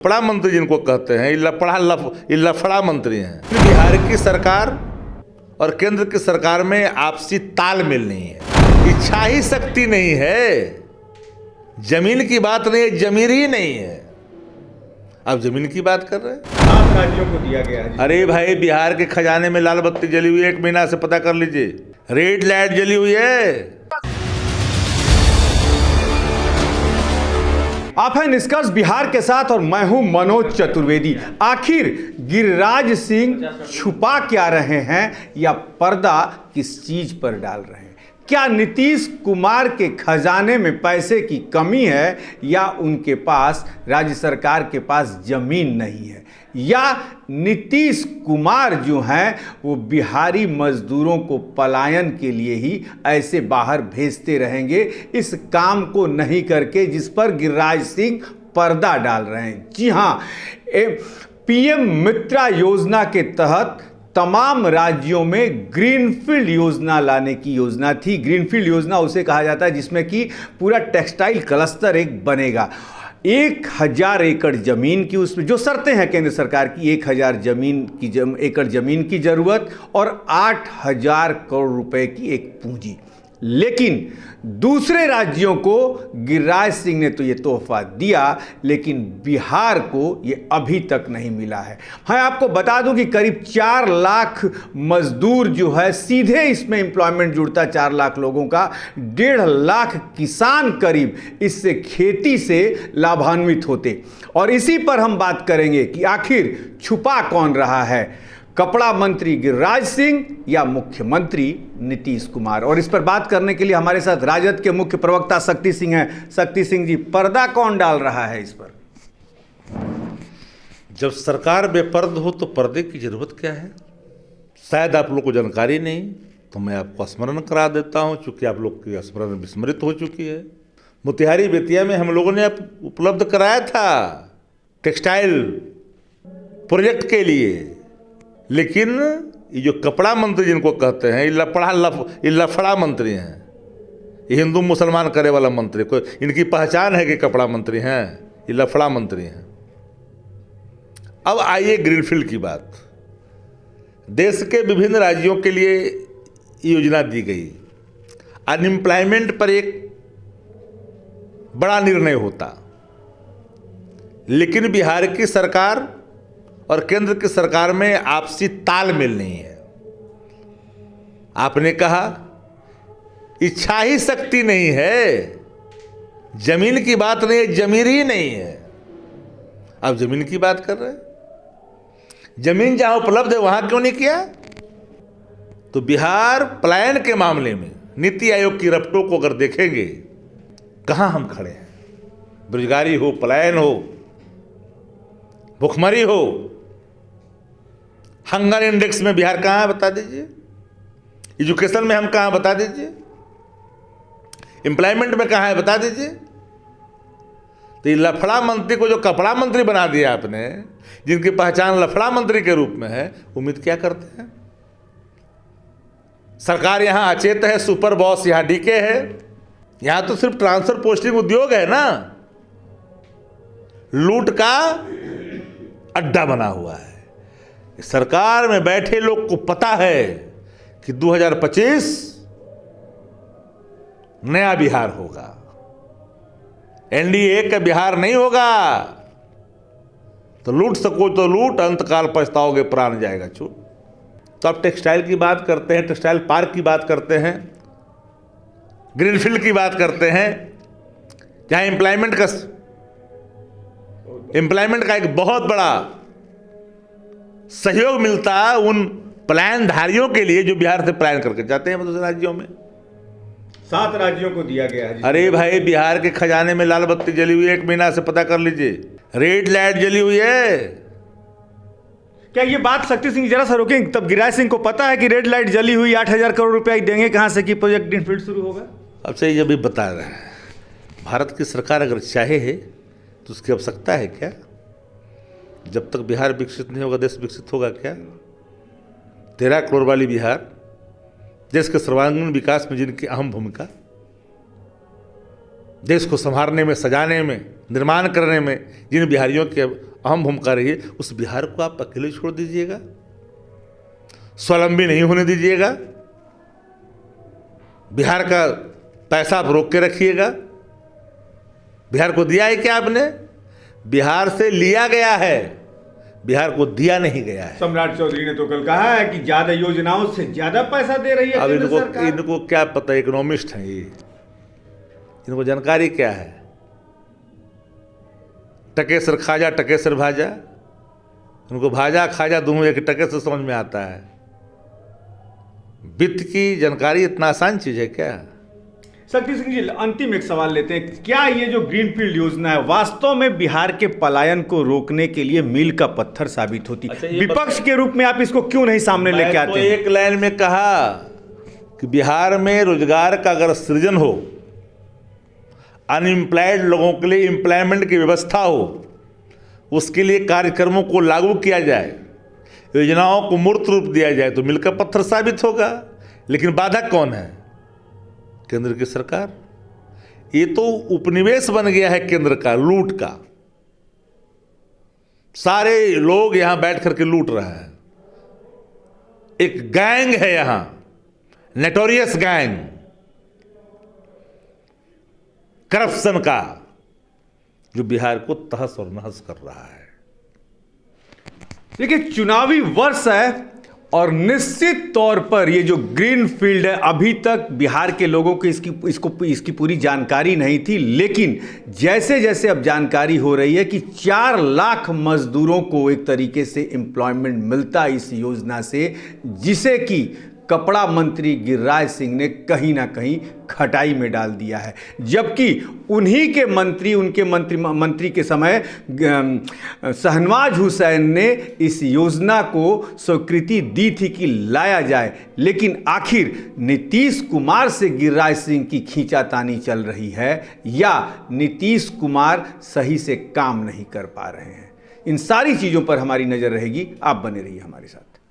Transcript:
लफड़ा मंत्री जिनको कहते हैं, ये लफड़ा मंत्री हैं। बिहार की सरकार और केंद्र की सरकार में आपसी तालमेल नहीं है, इच्छा ही शक्ति नहीं है, जमीन की बात नहीं है, जमीर ही नहीं है। अब जमीन की बात कर रहे हैं। 7 राज्यों को दिया गया है। अरे भाई, बिहार के खजाने में लाल बत्ती जली हुई है, 1 महीना से पता कर लीजिए, रेड लाइट जली हुई है। आप हैं निष्कर्ष बिहार के साथ और मैं हूं मनोज चतुर्वेदी। आखिर गिरिराज सिंह छुपा क्या रहे हैं या पर्दा किस चीज पर डाल रहे हैं? क्या नीतीश कुमार के खजाने में पैसे की कमी है या उनके पास, राज्य सरकार के पास जमीन नहीं है, या नीतीश कुमार जो हैं वो बिहारी मजदूरों को पलायन के लिए ही ऐसे बाहर भेजते रहेंगे, इस काम को नहीं करके जिस पर गिरिराज सिंह पर्दा डाल रहे हैं। जी हाँ, पीएम मित्रा योजना के तहत तमाम राज्यों में ग्रीनफील्ड योजना लाने की योजना थी। ग्रीनफील्ड योजना उसे कहा जाता है जिसमें कि पूरा टेक्सटाइल क्लस्टर एक बनेगा। 1000 एकड़ जमीन की, उसमें जो शर्तें हैं केंद्र सरकार की, 1000 एकड़ जमीन की जरूरत और 8000 करोड़ रुपए की एक पूंजी। लेकिन दूसरे राज्यों को गिरिराज सिंह ने तो ये तोहफा दिया, लेकिन बिहार को ये अभी तक नहीं मिला है। हाँ, आपको बता दूं कि करीब 4 लाख मजदूर जो है सीधे इसमें एम्प्लॉयमेंट जुड़ता है, 4 लाख लोगों का। 1.5 लाख किसान करीब इससे, खेती से लाभान्वित होते। और इसी पर हम बात करेंगे कि आखिर छुपा कौन रहा है, कपड़ा मंत्री गिरिराज सिंह या मुख्यमंत्री नीतीश कुमार। और इस पर बात करने के लिए हमारे साथ राजद के मुख्य प्रवक्ता शक्ति सिंह हैं। शक्ति सिंह जी, पर्दा कौन डाल रहा है इस पर? जब सरकार बेपर्द हो तो पर्दे की जरूरत क्या है? शायद आप लोग को जानकारी नहीं, तो मैं आपको स्मरण करा देता हूं, चूंकि आप लोग की स्मरण विस्मृत हो चुकी है। मोतिहारी बेतिया में हम लोगों ने उपलब्ध कराया था टेक्सटाइल प्रोजेक्ट के लिए, लेकिन ये जो कपड़ा मंत्री जिनको कहते हैं, ये लफड़ा मंत्री हैं, ये हिंदू मुसलमान करे वाला मंत्री। कोई इनकी पहचान है कि कपड़ा मंत्री हैं? ये लफड़ा मंत्री हैं। अब आइए ग्रीनफील्ड की बात। देश के विभिन्न राज्यों के लिए योजना दी गई। अनएम्प्लॉयमेंट पर एक बड़ा निर्णय होता, लेकिन बिहार की सरकार और केंद्र की सरकार में आपसी तालमेल नहीं है। आपने कहा इच्छा ही शक्ति नहीं है, जमीन की बात नहीं है, जमीर ही नहीं है। अब जमीन की बात कर रहे हैं। जमीन जहां उपलब्ध है वहां क्यों नहीं किया? तो बिहार पलायन के मामले में नीति आयोग की रफ्तों को अगर देखेंगे, कहां हम खड़े हैं। बेरोजगारी हो, पलायन हो, भुखमरी हो, हंगर इंडेक्स में बिहार कहाँ है बता दीजिए। एजुकेशन में हम कहाँ बता दीजिए। एम्प्लॉयमेंट में कहाँ है बता दीजिए। तो ये लफड़ा मंत्री को जो कपड़ा मंत्री बना दिया आपने, जिनकी पहचान लफड़ा मंत्री के रूप में है, उम्मीद क्या करते हैं? सरकार यहां अचेत है, सुपर बॉस यहां डीके है। यहां तो सिर्फ ट्रांसफर पोस्टिंग उद्योग है ना, लूट का अड्डा बना हुआ है। सरकार में बैठे लोग को पता है कि 2025 नया बिहार होगा, एनडीए का बिहार नहीं होगा। तो लूट सको तो लूट, अंतकाल पछताओगे, प्राण जाएगा छूट। तो आप टेक्सटाइल की बात करते हैं, टेक्सटाइल पार्क की बात करते हैं, ग्रीनफील्ड की बात करते हैं, जहां एम्प्लॉयमेंट का एक बहुत बड़ा सहयोग मिलता है उन पलायनधारियों के लिए जो बिहार से पलायन करके जाते हैं दूसरे राज्यों में। 7 राज्यों को दिया गया है। अरे भाई, बिहार के खजाने में लाल बत्ती जली हुई है, 1 महीना से पता कर लीजिए, रेड लाइट जली हुई है। क्या ये बात शक्ति सिंह जरा सा रोकें? तब गिरिराज सिंह को पता है कि रेड लाइट जली हुई, 8000 करोड़ रुपया देंगे कहां से कि प्रोजेक्ट ग्रीनफील्ड शुरू होगा? अब से ये भी बता रहे हैं, भारत की सरकार अगर चाहे है तो उसकी आवश्यकता है क्या? जब तक बिहार विकसित नहीं होगा, देश विकसित होगा क्या? 13 करोड़ वाली बिहार, देश के सर्वांगीण विकास में जिनकी अहम भूमिका, देश को संभालने में, सजाने में, निर्माण करने में जिन बिहारियों की अहम भूमिका रही है, उस बिहार को आप अकेले छोड़ दीजिएगा, स्वावलंबी नहीं होने दीजिएगा, बिहार का पैसा आप रोक के रखिएगा। बिहार को दिया है क्या आपने? बिहार से लिया गया है, बिहार को दिया नहीं गया है। सम्राट चौधरी ने तो कल कहा है कि ज्यादा योजनाओं से ज्यादा पैसा दे रही है अब केंद्र सरकार। इनको क्या पता, इकोनॉमिस्ट हैं ये, इनको जानकारी क्या है? टकेसर खाजा टकेसर भाजा, उनको भाजा खाजा दोनों एक टके से समझ में आता है। वित्त की जानकारी इतना आसान चीज है क्या? शक्ति सिंह जी, अंतिम एक सवाल लेते हैं। क्या ये जो ग्रीनफील्ड योजना है वास्तव में बिहार के पलायन को रोकने के लिए मील का पत्थर साबित होती? अच्छा, ये विपक्ष के रूप में आप इसको क्यों नहीं सामने लेके आते हैं? एक लाइन में कहा कि बिहार में रोजगार का अगर सृजन हो, अनएम्प्लॉयड लोगों के लिए एम्प्लॉयमेंट की व्यवस्था हो, उसके लिए कार्यक्रमों को लागू किया जाए, योजनाओं को मूर्त रूप दिया जाए, तो मील का पत्थर साबित होगा। लेकिन बाधक कौन है? केंद्र की सरकार। ये तो उपनिवेश बन गया है केंद्र का, लूट का। सारे लोग यहां बैठ करके लूट रहे हैं। एक गैंग है यहां, नोटोरियस गैंग करप्शन का, जो बिहार को तहस और नहस कर रहा है। देखिए, चुनावी वर्ष है और निश्चित तौर पर ये जो ग्रीन फील्ड है, अभी तक बिहार के लोगों को इसकी पूरी जानकारी नहीं थी। लेकिन जैसे जैसे अब जानकारी हो रही है कि 4 लाख मजदूरों को एक तरीके से एम्प्लॉयमेंट मिलता है इस योजना से, जिसे कि कपड़ा मंत्री गिरिराज सिंह ने कहीं ना कहीं खटाई में डाल दिया है। जबकि उन्हीं के मंत्री, उनके मंत्री के समय शहनवाज हुसैन ने इस योजना को स्वीकृति दी थी कि लाया जाए। लेकिन आखिर नीतीश कुमार से गिरिराज सिंह की खींचातानी चल रही है या नीतीश कुमार सही से काम नहीं कर पा रहे हैं? इन सारी चीज़ों पर हमारी नज़र रहेगी। आप बने रहिए हमारे साथ।